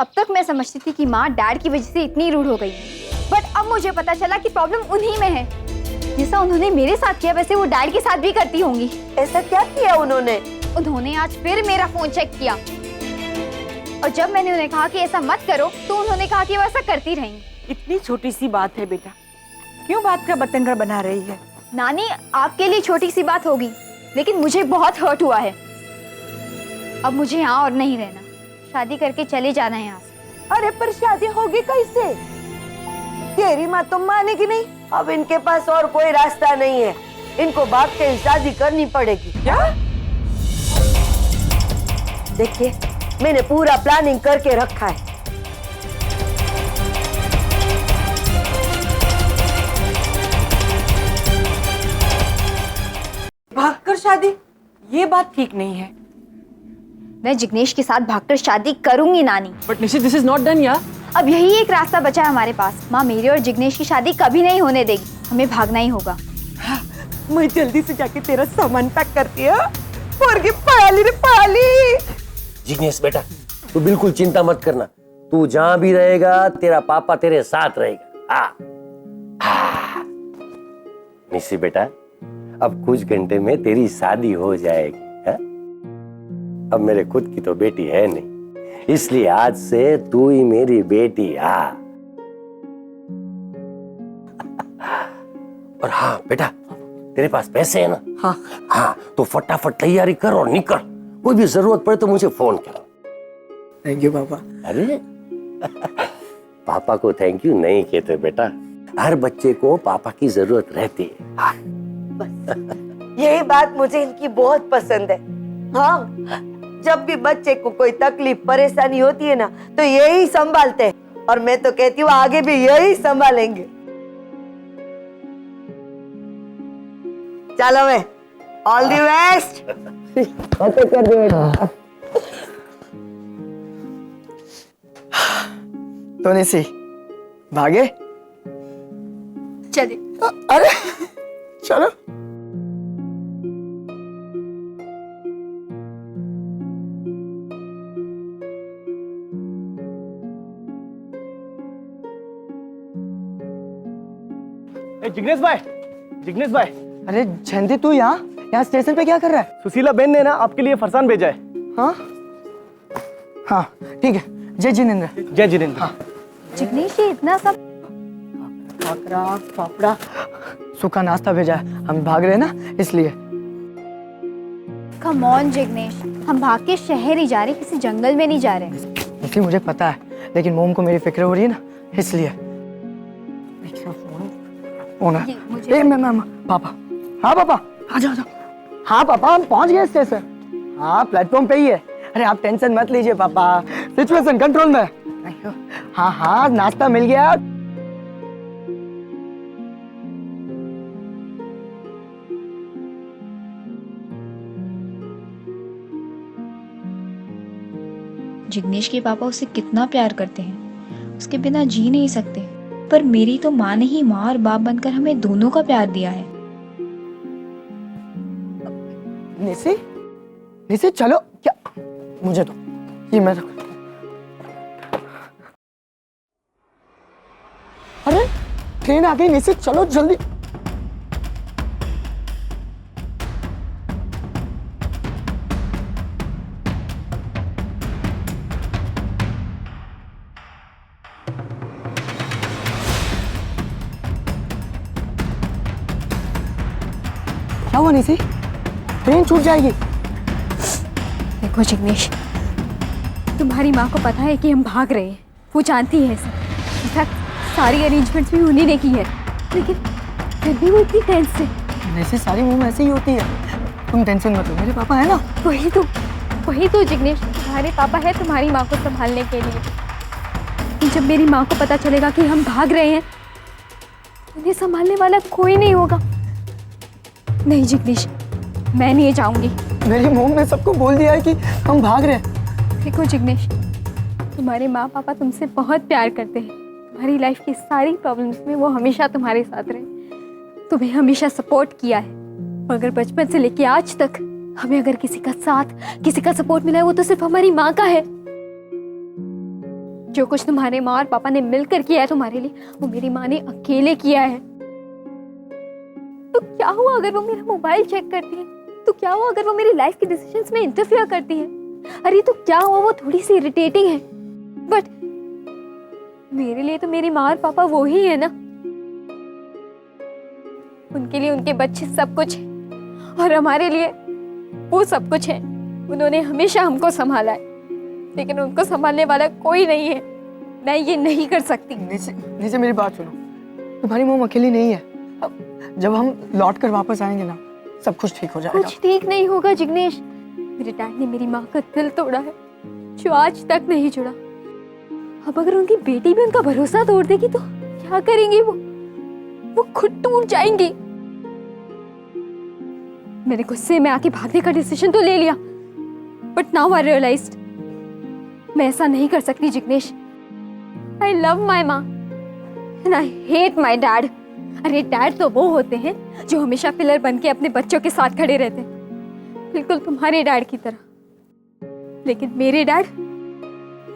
अब तक मैं समझती थी कि माँ डैड की वजह से इतनी रूड हो गई, बट अब मुझे पता चला कि प्रॉब्लम उन्हीं में है। जैसा उन्होंने मेरे साथ किया वैसे वो डैड के साथ भी करती होंगी। ऐसा क्या किया उन्होंने? उन्होंने आज फिर मेरा फोन चेक किया और जब मैंने उन्हें कहा कि ऐसा मत करो तो उन्होंने कहा कि वो ऐसा करती रहेंगी। इतनी छोटी सी बात है बेटा, क्यों बात का बतंगड़ बना रही है? नानी, आपके लिए छोटी सी बात होगी लेकिन मुझे बहुत हर्ट हुआ है। अब मुझे यहाँ और नहीं रहना, शादी करके चले जाना है यहाँ से। अरे पर शादी होगी कैसे? तेरी माँ तो मानेगी नहीं। अब इनके पास और कोई रास्ता नहीं है, इनको भाग के शादी करनी पड़ेगी। क्या? देखिए, मैंने पूरा प्लानिंग करके रखा है। भागकर शादी? ये बात ठीक नहीं है। मैं जिग्नेश के साथ भागकर शादी करूंगी नानी। But Nishi, this is not done यार। अब यही एक रास्ता बचा है हमारे पास। माँ मेरे और जिग्नेश की शादी कभी नहीं होने देगी, हमें भागना ही होगा। मैं जल्दी से जाके तेरा सामान पैक करती हूँ। पढ़ाली रे पढ़ाली। जिग्नेश बेटा, तू बिल्कुल चिंता मत करना, तू जहां भी रहेगा तेरा पापा तेरे साथ रहेगा। निशी बेटा, अब कुछ घंटे में तेरी शादी हो जाएगी है? अब मेरे खुद की तो बेटी है नहीं, इसलिए आज से तू ही मेरी बेटी। और हाँ बेटा, तेरे पास पैसे है ना? हाँ हाँ, तो फटाफट तैयारी कर और निकल। कोई भी जरूरत पड़े तो मुझे फोन कर। थैंक यू पापा। अरे पापा को थैंक यू नहीं कहते बेटा, हर बच्चे को पापा की जरूरत रहती है। बस यही बात मुझे इनकी बहुत पसंद है। हाँ, जब भी बच्चे को कोई तकलीफ परेशानी होती है ना तो यही संभालते हैं, और मैं तो कहती हूँ आगे भी यही संभालेंगे। चलो मैं ऑल द बेस्ट। कर दे बेटा। तो निशी भागे? चले। अरे चलो। जिग्नेश भाई, जिग्नेश भाई। अरे जयंती, तू यहाँ स्टेशन पे क्या कर रहा है? सुशीला बहन ने ना आपके लिए फरसान भेजा है। हाँ हाँ ठीक है। जय जिनेंद्र। जय जिनेंद्र। हाँ। जिग्नेश, ये इतना सब खाकरा फाफड़ा सूखा नाश्ता भेजा है, हम भाग रहे हैं ना इसलिए। कम ऑन जिग्नेश, हम भाग के शहर ही जा रहे, किसी जंगल में नहीं जा रहे। इसलिए मुझे पता है, लेकिन मोम को मेरी फिक्र हो रही है ना, इसलिए। पापा। हाँ पापा, आ जाओ। हाँ पापा, हम पहुंच गए स्टेशन। हाँ, प्लेटफॉर्म पे ही है। अरे आप टेंशन मत लीजिए पापा, सिचुएशन कंट्रोल में। हाँ, नाश्ता मिल गया। जिग्नेश के पापा उसे कितना प्यार करते हैं, उसके बिना जी नहीं सकते। पर मेरी तो माँ ने ही माँ और बाप बनकर हमें दोनों का प्यार दिया है। निशी चलो। क्या? मुझे तो ये मैं तो। अरे ट्रेन आ गई निशी, चलो जल्दी। क्या हुआ निशी? ट्रेन छूट जाएगी। देखो जिग्नेश, तुम्हारी माँ को पता है कि हम भाग रहे हैं, वो जानती है सब। इनफैक्ट सारी अरेंजमेंट्स भी उन्हीं ने की है, लेकिन फिर भी वो इतनी टेंस है। वैसे सारी मूव ऐसे ही होती है, तुम टेंशन मत लो, मेरे पापा है ना। वही तो जिग्नेश, तुम्हारे पापा है तुम्हारी माँ को संभालने के लिए। जब मेरी माँ को पता चलेगा कि हम भाग रहे हैं, उन्हें संभालने वाला कोई नहीं होगा। नहीं जिग्नेश, मैं नहीं जाऊंगी। मेरी मॉम ने सबको बोल दिया है कि हम भाग रहे हैं। देखो जिग्नेश, तुम्हारे माँ पापा तुमसे बहुत प्यार करते हैं। तुम्हारी लाइफ की सारी प्रॉब्लम्स में वो हमेशा तुम्हारे साथ रहे, तुम्हें हमेशा सपोर्ट किया है। और अगर बचपन से लेके आज तक हमें अगर किसी का साथ, किसी का सपोर्ट मिला है, वो तो सिर्फ हमारी माँ का है। जो कुछ तुम्हारे माँ और पापा ने मिलकर किया है तुम्हारे लिए, वो मेरी माँ ने अकेले किया है। तो क्या हुआ अगर वो मेरा मोबाइल चेक करती है? तो क्या हुआ अगर वो मेरी लाइफ के डिसीजंस में इंटरफेयर करती है? अरे तो क्या हुआ वो थोड़ी सी इरिटेटिंग है, बट मेरे लिए तो मेरी माँ और पापा वो ही है ना। उनके लिए उनके बच्चे सब कुछ है और हमारे लिए वो सब कुछ है। उन्होंने हमेशा हमको संभाला है, लेकिन उनको संभालने वाला कोई नहीं है। मैं ये नहीं कर सकती। नीचे मेरी बात सुनो, तुम्हारी मोम अकेली नहीं है। अब जब हम लौट कर वापस आएंगे ना, सब कुछ ठीक हो जाएगा। कुछ ठीक नहीं होगा जिग्नेश। मेरे डैड ने मेरी माँ का दिल तोड़ा है, जो आज तक नहीं जुड़ा। अब अगर उनकी बेटी भी उनका भरोसा तोड़ देगी तो क्या करेंगी वो खुद टूट जाएंगी। मैंने गुस्से में आके भागने का डिसीजन तो ले लिया, बट नाउ आई रियलाइज्ड मैं ऐसा नहीं कर सकती जिग्नेश। आई लव माई माँ and I hate my dad. अरे डैड तो वो होते हैं जो हमेशा पिलर बन के अपने बच्चों के साथ खड़े रहते हैं, बिल्कुल तुम्हारे डैड की तरह। लेकिन मेरे डैड,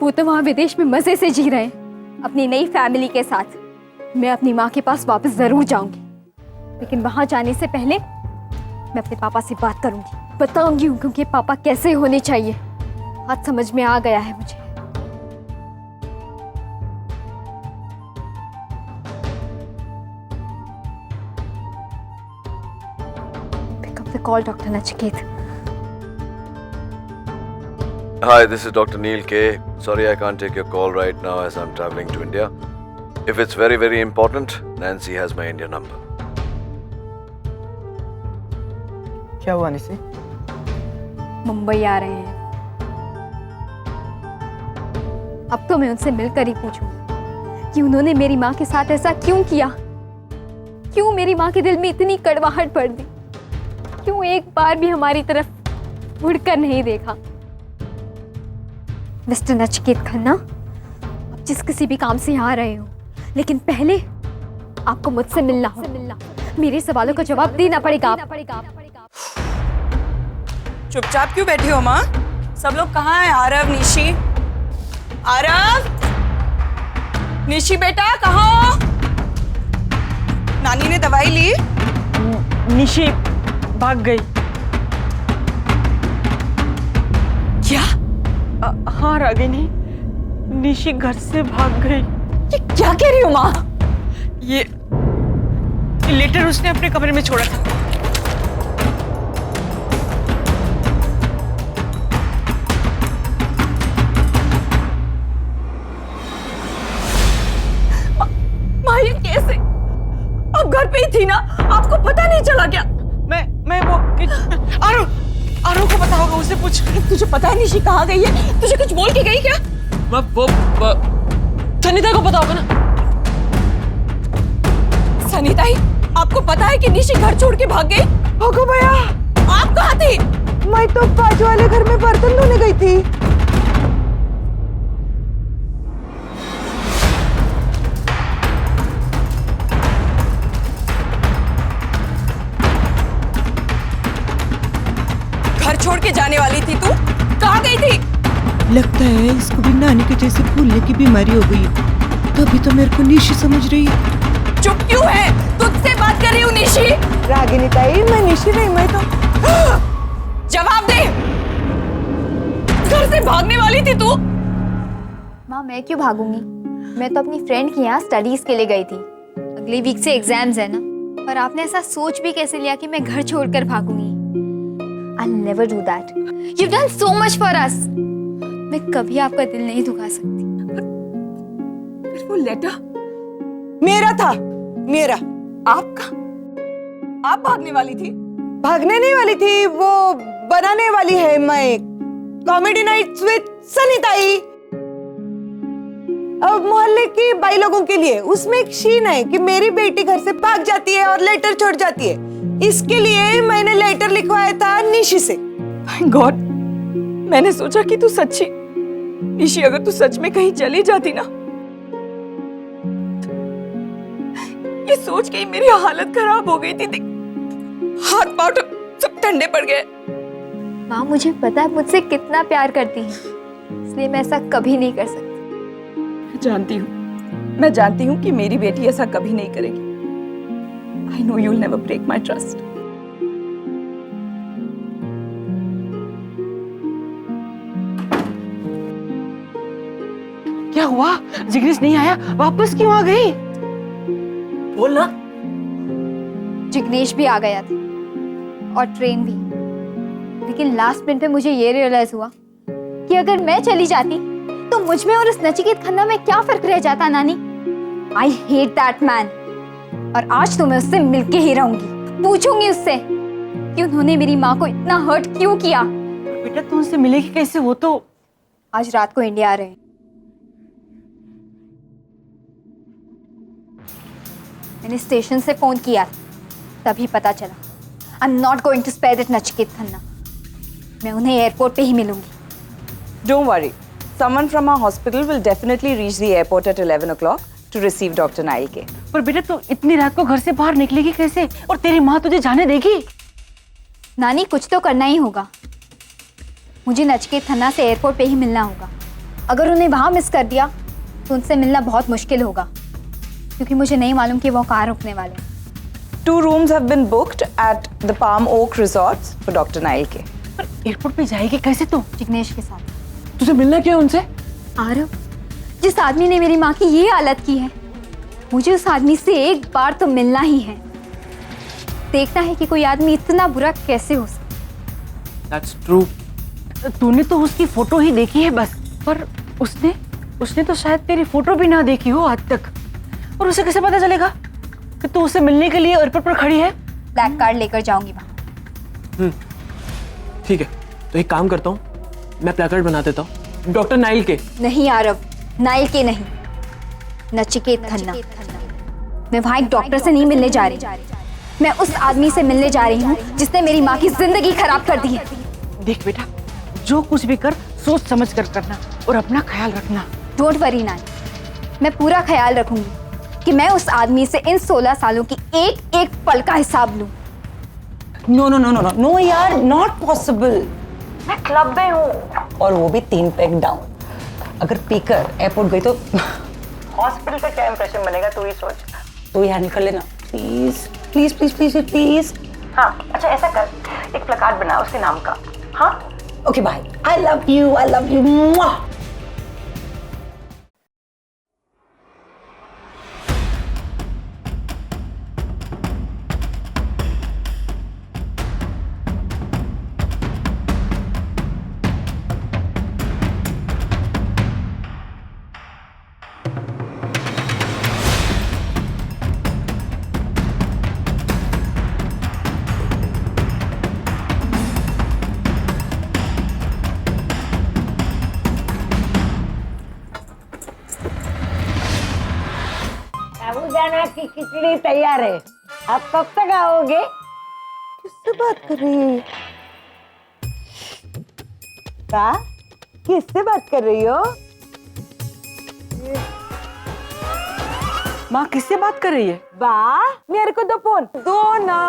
वो तो वहां विदेश में मजे से जी रहे हैं अपनी नई फैमिली के साथ। मैं अपनी माँ के पास वापस जरूर जाऊंगी, लेकिन वहां जाने से पहले मैं अपने पापा से बात करूंगी, बताऊंगी उनके पापा कैसे होने चाहिए। आज समझ में आ गया है मुझे। Pick up the call, Dr. Nachiket. Hi, this is Dr. Neil K. Sorry I can't take your call right now as I'm traveling to India. If it's very, very important, Nancy has my India number. क्या हुआ निशी? मुंबई आ रहे हैं। अब तो मैं उनसे मिलकर ही पूछूंगी कि उन्होंने मेरी माँ के साथ ऐसा क्यों किया, क्यों मेरी माँ के दिल में इतनी कड़वाहट भर दी, क्यों एक बार भी हमारी तरफ मुड़कर नहीं देखा। मिस्टर नचिकेत खन्ना, आप जिस किसी भी काम से यहाँ आ रहे हो, लेकिन पहले आपको मुझसे मिलना होगा। मेरे सवालों का जवाब देना पड़ेगा। चुपचाप क्यों बैठी हो माँ? सब लोग कहाँ हैं? आरव, निशी, आरव, निशी बेटा कहाँ हो? नानी ने दवाई ली? निशी भाग गई। क्या? हाँ रागिनी, निशी घर से भाग गई। ये क्या कह रही हो माँ? ये लेटर उसने अपने कमरे में छोड़ा था। माँ ये कैसे? अब घर पे ही थी ना, आपको पता नहीं चला क्या? मैं वो आरो को पता होगा, उससे पूछ। तुझे पता है निशी कहाँ गई है? तुझे कुछ बोल के गई क्या? वो सनीता को पता होगा ना। सनीता ही? आपको पता है कि निशी घर छोड़ के भाग गई? ओगो भैया, आप कहाँ थी? मैं तो बाजू वाले घर में बर्तन धोने गई थी। घर छोड़ के जाने वाली थी तू? कहाँ गई थी? लगता है इसको भी नानी के जैसे भूलने की बीमारी हो गई, तभी तो मेरे को निशी समझ रही है। चुप क्यों है? तुझसे बात कर रही हूँ निशी। रागिनी ताई, मैं निशी नहीं, मैं तो जवाब दे। घर से भागने वाली थी तू? माँ मैं क्यों भागूंगी? मैं तो अपनी फ्रेंड के यहाँ स्टडीज के लिए गई थी। अगले वीक से एग्जाम्स है ना, और आपने ऐसा सोच भी कैसे लिया कि मैं घर छोड़कर भागूंगी? I'll never do that. You've done so much for us. मैं कभी आपका दिल नहीं दुखा सकती। फिर वो लेटर मेरा था, मेरा। आपका? आप भागने वाली थी? भागने नहीं वाली थी, वो बनाने वाली है मैं। कॉमेडी नाइट्स विद सनीताई, अब मोहल्ले की बाई लोगों के लिए। उसमें एक सीन है कि मेरी बेटी घर से भाग जाती है और लेटर छोड़ जाती है। इसके लिए मैंने लेटर लिखवाया था निशी से। Thank God, मैंने सोचा कि तू सच्ची निशी, अगर तू सच में कहीं चली जाती ना, ये सोच के ही मेरी हालत खराब हो गई थी। हाथ पाँव सब ठंडे पड़ गए। माँ मुझे पता है मुझसे कितना प्यार करती हैं, इसलिए मैं ऐसा कभी नहीं कर सकती। मैं जानती हूँ कि मेरी बेटी ऐसा कभी नहीं करेगी। I know you will never break my trust. क्या हुआ? जिग्नेश नहीं आया, वापस क्यों आ गई? बोल ना। जिग्नेश भी आ गया था और ट्रेन भी, लेकिन लास्ट मिनट पे मुझे ये रियलाइज हुआ कि अगर मैं चली जाती तो मुझ में और उस नचिकेत खन्ना में क्या फर्क रह जाता नानी। आई हेट दैट मैन, और आज तो मैं उससे मिलके ही रहूंगी। पूछूंगी उससे कि उन्होंने मेरी माँ को इतना हर्ट क्यों किया। बेटा तू उनसे मिलेगी कैसे? वो तो आज रात को इंडिया आ रहे हैं। मैंने स्टेशन से फोन किया, तभी पता चला। I am not going to spare that Nachiket Khanna. मैं उन्हें एयरपोर्ट पे ही मिलूंगी। Don't worry. Someone from our hospital will definitely reach the airport at 11 o'clock to receive Dr. Nail K. पर बेटा तू इतनी रात को घर से बाहर निकलेगी कैसे? और तेरी माँ तुझे जाने देगी? नानी कुछ तो करना ही होगा। मुझे नचिकेत खन्ना से एयरपोर्ट पे ही मिलना होगा। अगर उन्हें वहां मिस कर दिया तो उनसे मिलना बहुत मुश्किल होगा, क्योंकि मुझे नहीं मालूम कि वो कहाँ रुकने वाले हैं। 2 rooms have been booked at the Palm Oak Resorts for Dr. Nail K. पर एयरपोर्ट पे जाएगी कैसे तू? जिग्नेश के साथ। तुझे मिलना क्या है उनसे? आरव, जिस आदमी ने मेरी माँ की ये हालत की है, मुझे उस आदमी से एक बार तो मिलना ही है। देखना है कि कोई आदमी इतना बुरा कैसे हो सकता। That's true. तूने तो उसकी फोटो ही देखी है बस, पर उसने तो शायद तेरी फोटो भी ना देखी हो आज तक। और उसे कैसे पता चलेगा कि तू उससे मिलने के लिए एयरपोर्ट पर खड़ी है? ब्लैक कार्ड लेकर जाऊंगी वहां। ठीक है, तो एक काम करता हूँ, मैं प्लेकार्ड बना देता हूँ। डॉक्टर नाइल के। नहीं आरव, नाइल के नहीं, नचिकेत खन्ना। मैं वहां एक डॉक्टर से नहीं मिलने जा रही, मैं उस आदमी से मिलने जा रही हूँ जिसने मेरी माँ की जिंदगी खराब कर दी है। देख बेटा, जो कुछ भी कर सोच समझ कर करना और अपना ख्याल रखना। डोंट वरी नानी, मैं पूरा ख्याल रखूंगी कि मैं उस आदमी से इन 16 सालों की एक एक पल का हिसाब लूं। नो यार, नॉट पॉसिबल। मैं क्लब में हूँ और वो भी 3 पैक डाउन। अगर पीकर एयरपोर्ट गई तो हॉस्पिटल का क्या इंप्रेशन बनेगा तू ही सोच। तू यहाँ निकल लेना please please please please please. हाँ अच्छा ऐसा कर, एक प्लेकार्ड बना उसके नाम का। हाँ okay bye. I love you, I love you. Sabudana की खिचड़ी तैयार है, आप कब तक आओगे? किससे बात कर रही है? का? किससे बात कर रही हो? माँ किससे बात कर रही है? बा, मेरे को दो फोन दो ना।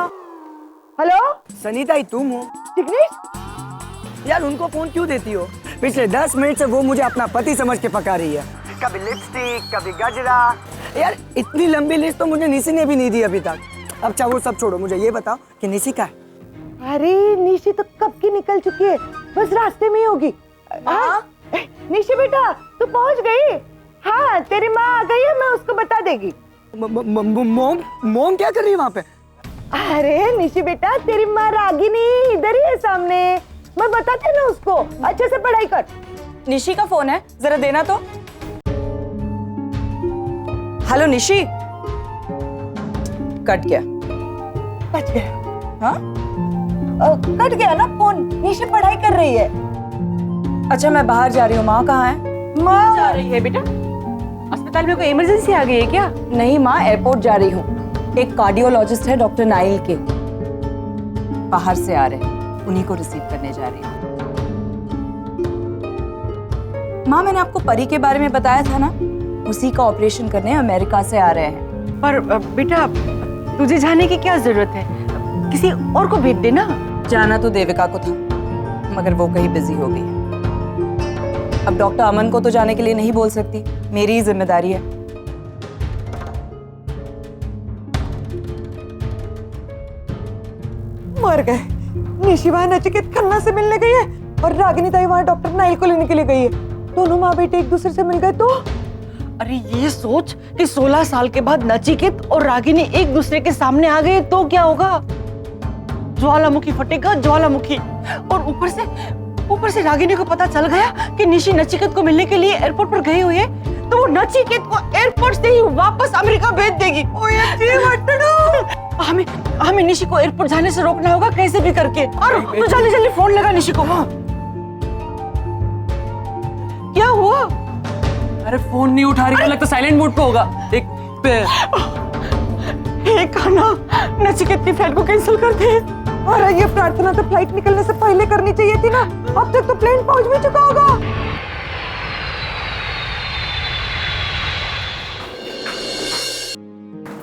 हेलो सनीता ही तुम हो? जिग्नेश, यार उनको फोन क्यों देती हो? पिछले 10 मिनट से वो मुझे अपना पति समझ के पका रही है। कभी लिपस्टिक, कभी गजरा। यार इतनी लंबी लिस्ट तो मुझे निशी ने भी नहीं दी अभी तक। अब चाहे वो सब छोड़ो, मुझे ये बताओ कि निशी का है? अरे निशी तो कब की निकल चुकी है, बस रास्ते में ही होगी। निशी बेटा तू पहुंच गई? हाँ तेरी माँ आ गई है, मैं उसको बता देगी। मोम क्या कर रही है वहाँ पे? अरे निशी बेटा तेरी माँ रागिनी इधर ही है सामने, मैं बताती ना उसको। अच्छे से पढ़ाई कर। निशी का फोन है, जरा देना तो। हेलो निशी। कट गया। कट गया? हाँ कट गया ना फोन। निशी पढ़ाई कर रही है। अच्छा मैं बाहर जा रही हूँ। माँ कहाँ है? माँ जा रही है बेटा? अस्पताल में कोई इमरजेंसी आ गई है क्या? नहीं माँ, एयरपोर्ट जा रही हूँ। एक कार्डियोलॉजिस्ट है डॉक्टर नाइल के, बाहर से आ रहे हैं, उन्हीं को रिसीव करने जा रही हूँ। माँ मैंने आपको परी के बारे में बताया था ना, उसी का ऑपरेशन करने अमेरिका से आ रहे हैं। पर बेटा तुझे जाने की क्या जरूरत है? किसी और को भेज देना। जाना तो देविका को था, मगर वो कहीं बिजी हो गई है। अब डॉक्टर अमन को तो जाने के लिए नहीं बोल सकती, मेरी ही जिम्मेदारी है। मर गए। निशिवा नचिकेत खन्ना से मिलने गई है और रागिनी ताई वहां डॉक्टर नाइल को लेने के लिए गई है। दोनों माँ बेटे एक दूसरे से मिल गए तो अरे ये सोच कि 16 साल के बाद नचिकेत और रागिनी एक दूसरे के सामने आ गए तो क्या होगा? ज्वालामुखी फटेगा, ज्वालामुखी। और ऊपर से रागिनी को पता चल गया कि निशी नचिकेत को मिलने के लिए एयरपोर्ट पर गई हुई है, तो वो नचिकेत को एयरपोर्ट से ही वापस अमेरिका भेज देगी। हमें निशी को एयरपोर्ट जाने से रोकना होगा कैसे भी करके। और तो जल्दी जल्दी फोन लगा निशी को। हाँ क्या हुआ? अरे फोन नहीं उठा रही, लगता साइलेंट मोड पे होगा। खाना नचिकेत की फ्लाइट को कैंसिल कर दे। अरे ये प्रार्थना तो फ्लाइट निकलने से पहले करनी चाहिए थी ना। अब तक तो प्लेन पहुंच भी चुका होगा।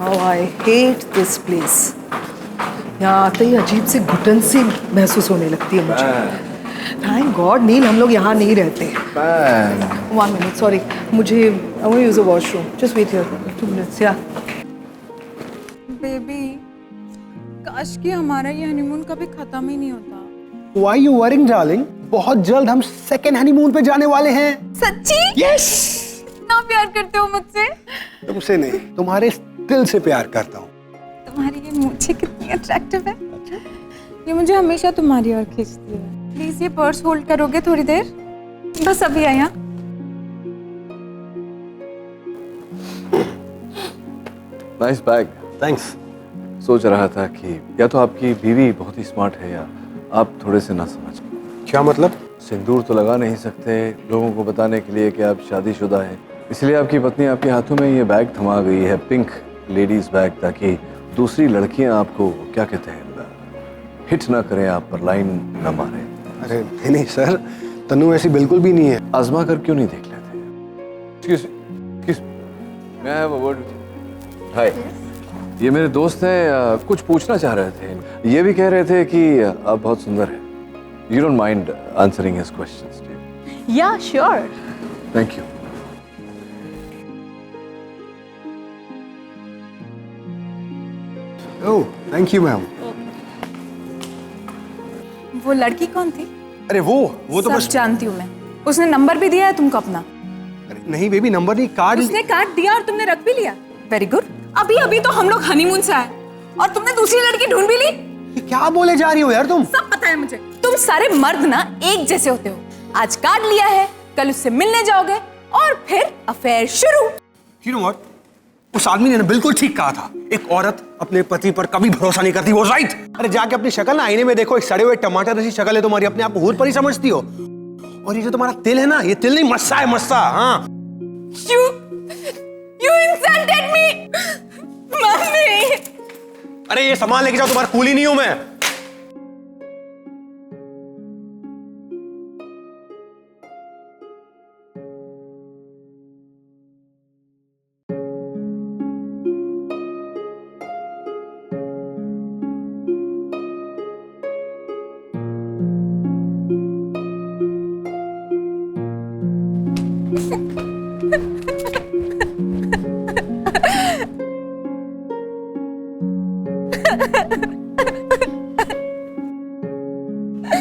Oh, I hate this place. यहाँ आते ही अजीब सी घुटन सी महसूस होने लगती है मुझे। थैंक गॉड नील हम लोग यहाँ नहीं रहते। 1 minute, sorry, मुझे I want to use the washroom. Just wait here 2 minutes, yeah. Baby, काश कि हमारा ये हनीमून कभी खत्म ही नहीं होता। Why you worrying, darling? बहुत जल्द हम सेकेंड हनीमून पे जाने वाले हैं। सच्ची? Yes. इतना प्यार करते हो मुझसे? तुमसे नहीं, तुम्हारे दिल से प्यार करता हूँ। तुम्हारी ये मूंछें कितनी अट्रैक्टिव है। ये मुझे हमेशा तुम्हारी ओर खींचती है। प्लीज ये पर्स होल्ड करोगे थोड़ी देर? बस अभी आया। Nice bag. थैंक्स। सोच रहा था कि या तो आपकी बीवी बहुत ही स्मार्ट है या आप थोड़े से ना समझ। क्या मतलब? सिंदूर तो लगा नहीं सकते लोगों को बताने के लिए कि आप शादीशुदा हैं, इसलिए आपकी पत्नी आपके हाथों में ये बैग थमा गई है, पिंक लेडीज बैग, ताकि दूसरी लड़कियां आपको क्या कहते हैं हिट ना करें, आप पर लाइन ना मारें। अरे नहीं सर, तनु ऐसी बिल्कुल भी नहीं है। आजमा कर क्यों नहीं देख लेते? May I have a word with you? हाय, ये मेरे दोस्त हैं, कुछ पूछना चाह रहे थे। ये भी कह रहे थे कि आप बहुत सुंदर हैं। You don't mind answering his questions, do you? Yeah, sure. Thank you. Oh, thank you ma'am. वो लड़की कौन थी? अरे वो तो सब बस जानती हूँ मैं। उसने नंबर भी दिया है तुमको अपना? अरे नहीं बेबी, नंबर नहीं, कार्ड। उसने कार्ड दिया और तुमने रख भी लिया? Very good. अभी तो हम लोग हनीमून से आए और तुमने दूसरी लड़की ढूंढ भी ली। क्या बोले जा रही हो यार तुम? सब पता है मुझे। तुम सारे मर्द ना एक जैसे होते हो। आज कार्ड लिया है, कल उससे मिलने जाओगे और फिर अफेयर शुरू। You know what? उस आदमी ने ना बिल्कुल ठीक कहा था। एक औरत अपने पति पर कभी भरोसा नहीं करती। वो राइट। अरे जाके अपनी शक्ल ना आईने में देखो, एक सड़े हुए टमाटर जैसी शक्ल है तुम्हारी, अपने आप को हूर पर ही समझती हो। और ये जो तुम्हारा तिल है ना, ये तिल नहीं मस्सा है, मस्सा। हाँ। You insulted me, mummy. अरे ये सामान लेके जाओ, तुम्हारा कूली नहीं हूं मैं।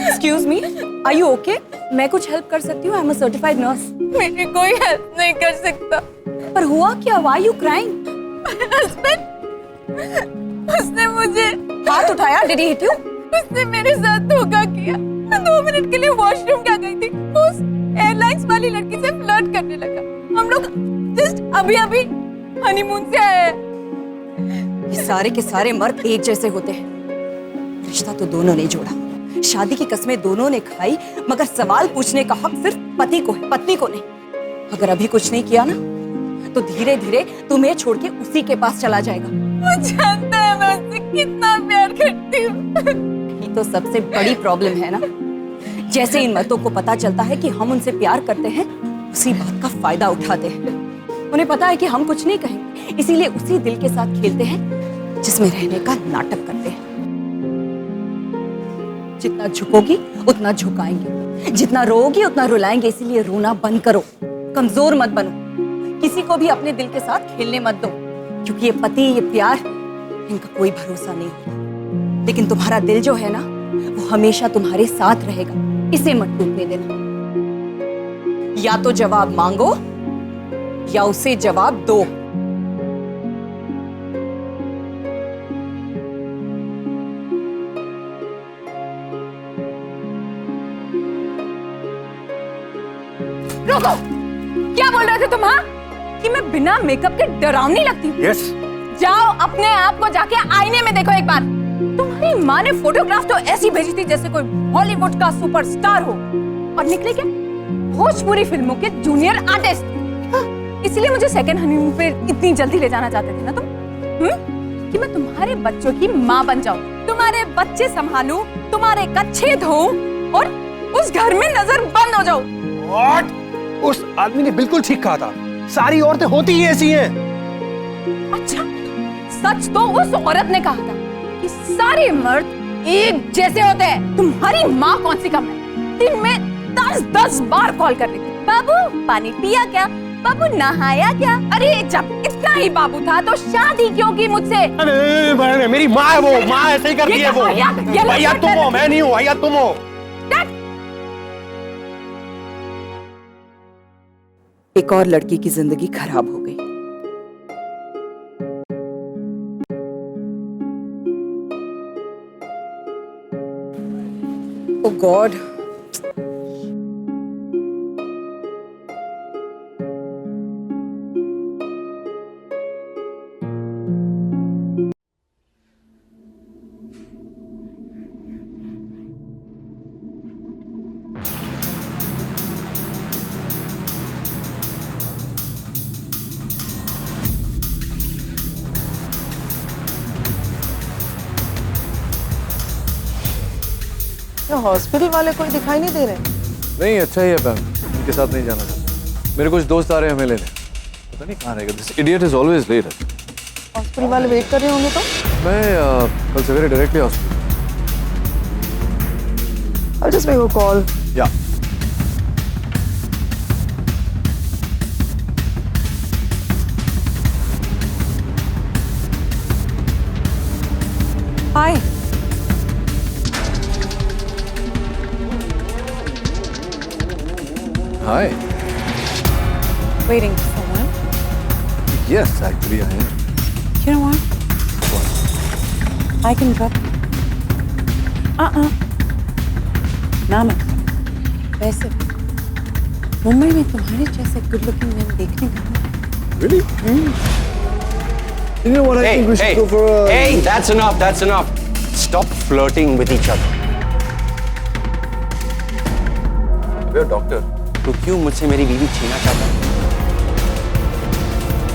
Excuse me, are you okay? मैं कुछ हेल्प कर सकती हूँ? I'm a certified nurse. मेरी कोई हेल्प नहीं कर सकता। पर हुआ क्या? Why are you crying? Husband, उसने मुझे हाथ उठाया? Did he hit you? उसने मेरे साथ धोखा किया। मैं 2 मिनट के लिए वॉशरूम क्या गई थी, उस एयरलाइंस वाली लड़की से फ्लर्ट करने लगा। हम लोग जस्ट अभी हनीमून से आए हैं। ये सारे के सारे मर्द एक जैसे होते हैं। रिश्ता तो दोनों ने जोड़ा, शादी की कसमें दोनों ने खाई, मगर सवाल पूछने का हक सिर्फ पति को है, पत्नी को नहीं। अगर अभी कुछ नहीं किया ना, तो धीरे धीरे तुम्हें छोड़ के उसी के पास चला जाएगा। वो जानता है मैं उससे कितना प्यार करती हूँ। ये तो सबसे बड़ी प्रॉब्लम है ना। जैसे इन मर्दों को पता चलता है कि हम उनसे प्यार करते हैं, उसी बात का फायदा उठाते हैं। उन्हें पता है कि हम कुछ नहीं कहेंगे, इसीलिए उसी दिल के साथ खेलते हैं जिसमें रहने का नाटक करते हैं। जितना झुकोगी उतना झुकाएंगे, जितना रोओगी उतना रुलाएंगे, इसीलिए रोना बंद करो, कमजोर मत बनो। किसी को भी अपने दिल के साथ खेलने मत दो, क्योंकि ये पति, ये प्यार, इनका कोई भरोसा नहीं होता। लेकिन तुम्हारा दिल जो है ना, वो हमेशा तुम्हारे साथ रहेगा, इसे मत टूटने देना। या तो जवाब मांगो या उसे जवाब दो। रुको, क्या बोल रहे थे तुम? हाँ, कि मैं बिना मेकअप के डरावनी लगती हूँ? यस। जाओ अपने आप को जाके आईने में देखो एक बार। तुम्हारी माँ ने फोटोग्राफ तो ऐसी भेजी थी जैसे कोई हॉलीवुड का सुपरस्टार हो, और निकले क्या? भोजपुरी फिल्मों के जूनियर आर्टिस्ट। हाँ, इसलिए मुझे सेकंड हनीमून पे इतनी जल्दी ले जाना चाहते थे ना तुम? कि मैं तुम्हारे बच्चों की माँ बन जाऊं, तुम्हारे बच्चे संभालूं, तुम्हारे कच्छे धोऊं और उस घर में नजर बंद हो जाऊं। What? उस आदमी ने बिल्कुल ठीक कहा था, सारी औरतें होती ही ऐसी हैं। अच्छा, सच तो उस औरत ने कहा था कि सारे मर्द एक जैसे होते हैं। तुम्हारी माँ कौन सी कम है? दिन में 10-10 बार कॉल कर रही थी, बाबू पानी पिया क्या, बाबू नहाया क्या? अरे जब इतना ही बाबू था तो शादी क्यों की मुझसे? अरे मेरी माँ है वो, माँ ऐसे ही करती है वो। भैया तुम हो, मैं नहीं हूँ, भैया तुम हो। एक और लड़की की जिंदगी खराब हो गई। ओह गॉड। हॉस्पिटल वाले कोई दिखाई नहीं दे रहे? नहीं, अच्छा ही है मैम, इनके साथ नहीं जाना चाहता। मेरे कुछ दोस्त आ रहे हैं हमें लेने, पता नहीं कहाँ रहेगा। This idiot is always late. Hospital वाले वेट कर रहे होंगे तो? मैं कल सवेरे directly hospital. I'll just make a call. या हाय। हाय। Waiting for someone. Yes, actually I am. You know what? What? I can drop. ना मैं। वैसे मुंबई में तुम्हारे जैसे गुड लुकिंग मैन देखने का। Really? You know what? I think we should go for a. Hey, that's enough. That's enough. Stop flirting with each other. We're doctor. तू क्यों मुझसे मेरी बीवी छीनना चाहता है?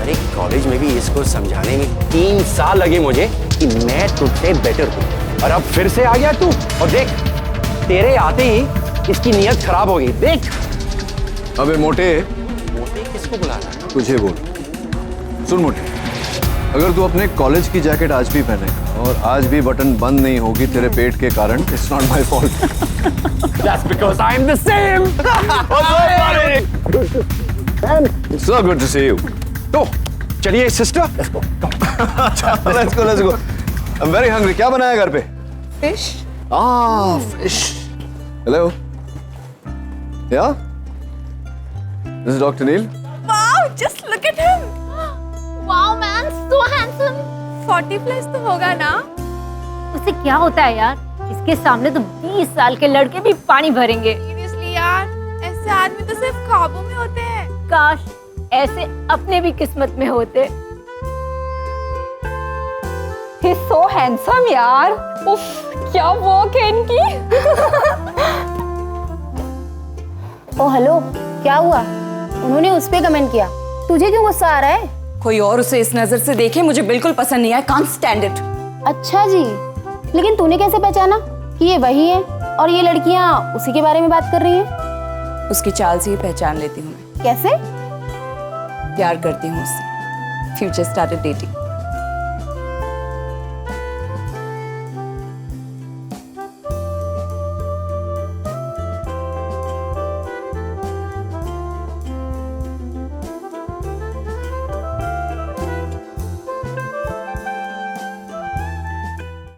अरे कॉलेज में भी इसको समझाने में 3 साल लगे मुझे कि मैं तुझसे बेटर हूँ, और अब फिर से आ गया तू। और देख, तेरे आते ही इसकी नीयत खराब हो गई। देख। अबे मोटे। मोटे किसको बुला रहा है? तुझे बोल। सुन मोटे, अगर तू अपने कॉलेज की जैकेट आज भी पहनेगा और आज भी बटन बंद नहीं होगी तेरे पेट के कारण, it's not my fault. That's because I'm the same. It's so good to see you. तो चलिए sister, let's go. Let's go, let's go. I'm very hungry. क्या बनाया घर पे? Fish. Ah, fish. Hello. Yeah? This is Dr. Neil. Wow, just look at him. Wow man, so handsome. 40 plus तो होगा ना? उसे क्या होता है यार, इसके सामने तो 20 साल के लड़के भी पानी भरेंगे। Seriously यार, ऐसे आदमी तो सिर्फ ख्वाबों में होते हैं। काश ऐसे अपने भी किस्मत में होते। He's so handsome यार। उफ, क्या वॉक है इनकी। ओ हेलो, क्या हुआ? उन्होंने उस पे कमेंट किया, तुझे क्यों गुस्सा आ रहा है? कोई और उसे इस नजर से देखे मुझे बिल्कुल पसंद नहीं है। Can't stand it. अच्छा जी, लेकिन तूने कैसे पहचाना कि ये वही है और ये लड़कियां उसी के बारे में बात कर रही हैं? उसकी चाल से ही पहचान लेती हूँ मैं। कैसे? प्यार करती हूँ उससे। Future started dating.